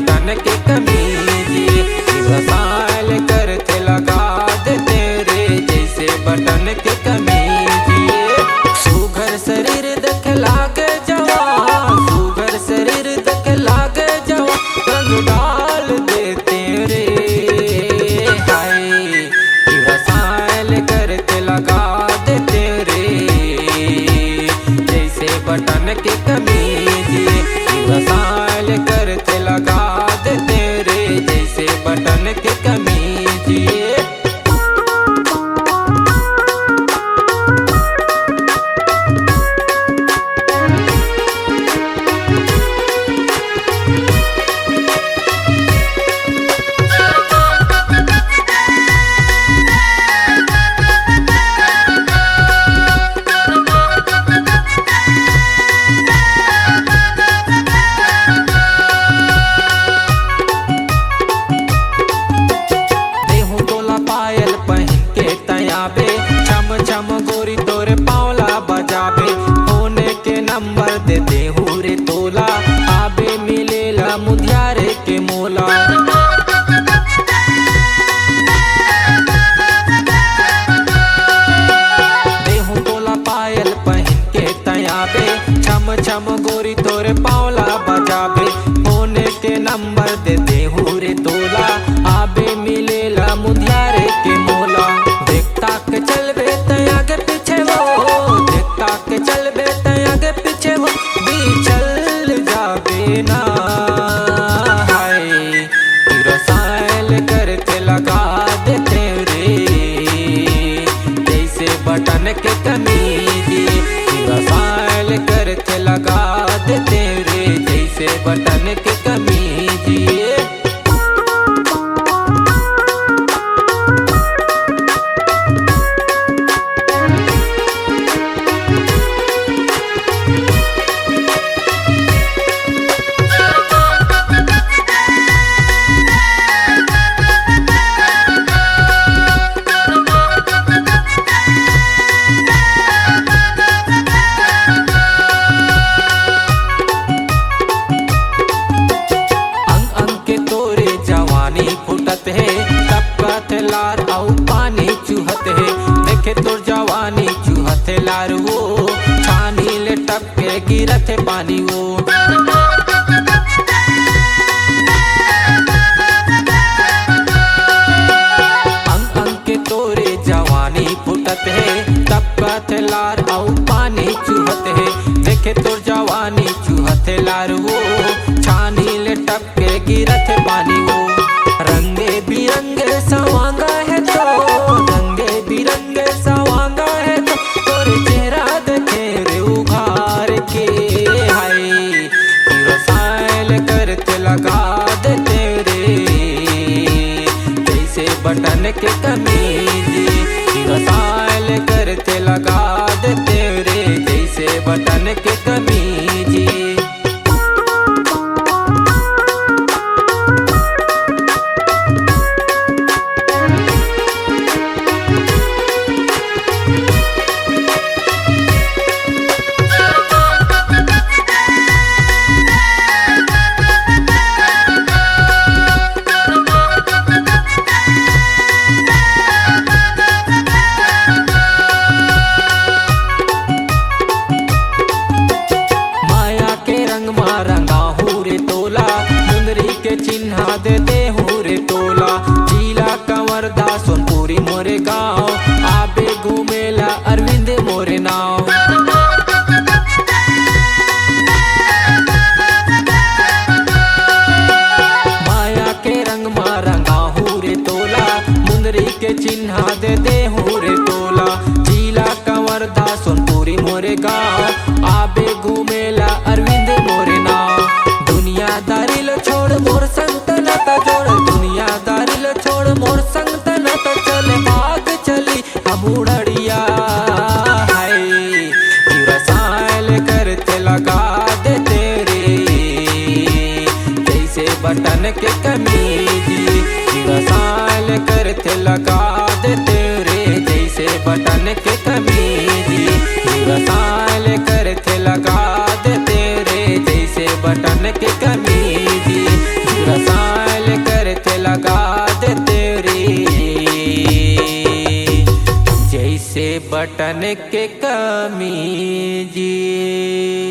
Button के कमीज रसायल करते लगा देते रे जैसे बटन के कमीज। सुघर शरीर देख लागे जवान, सुघर शरीर देख लागे जवान, रंग डाल देते रे हाय रसायल करते लगा देते रे जैसे बटन के कमीज रसायल करते लगा देते रे जैसे बटन के कमीज। छम छम गोरी तोरे पावला बजाबे, होने के नंबर दे दे रे तोला, आबे मिलेला मुधियारे के मोला। देहू तोला पायल पहन के तयाबे, छम छम गोरी तोरे पावला बजाबे, होने के नंबर दे दे रे तोला, आबे मिलेला मुधियारे के मोला। देखता के चलबे आगे पीछे वो, देखता के चलबे आगे पीछे वो, भी चल जाबे ना हाय रसायल करते लगा देते रे जैसे बटन के कमीज रसायल करते लगा देते रे जैसे बटन के कमीज। फुटत है टपकत लार आउ पानी चूहत है, देखे तोर जवानी चूहत लार वो, छानी ले टपके गिरत है पानी वो। अंग अंग के तोरे जवानी फुटत है टपकत लार आउ पानी चूहत है, देखे तोर जवानी चूहत लार वो, छानी ले टपके गिरत है पानी वो। रंगे बिरंगे सवांगा है तो, रंगे बिरंगे सवांगा है तो, तोरे चेहरा देखे रे उघार के हाय रसायल करते लगा देते रे जैसे बटन के कमीज रसायल करते लगा देते रे जैसे बटन के कमीज। चिन्हा दे दे रे तोला, जिला कंवरदा सोनपुरी मोरे गाँव, आबे घूमेला अरविंद मोरे नाव। माया के रंग मा रंगा रे तोला, मुंदरी के चिन्हा दे दे रे तोला, जिला कंवरदा सोनपुरी मोरे गाँव, आबे घूमेला अरविंद मोरे नाव। दुनियादारी लो छोड़ मोर संतनता जोड़, दुनियादारी लो छोड़ मोर संतनता, चले भाग चली हम उड़िया हाय रसायल करते लगा देते रे जैसे बटन के कमीज रसायल करते लगा देते रे जैसे बटन के कमीज रसायल करते लगा देते रे जैसे बटन के कमीज। बटन के कमी जी।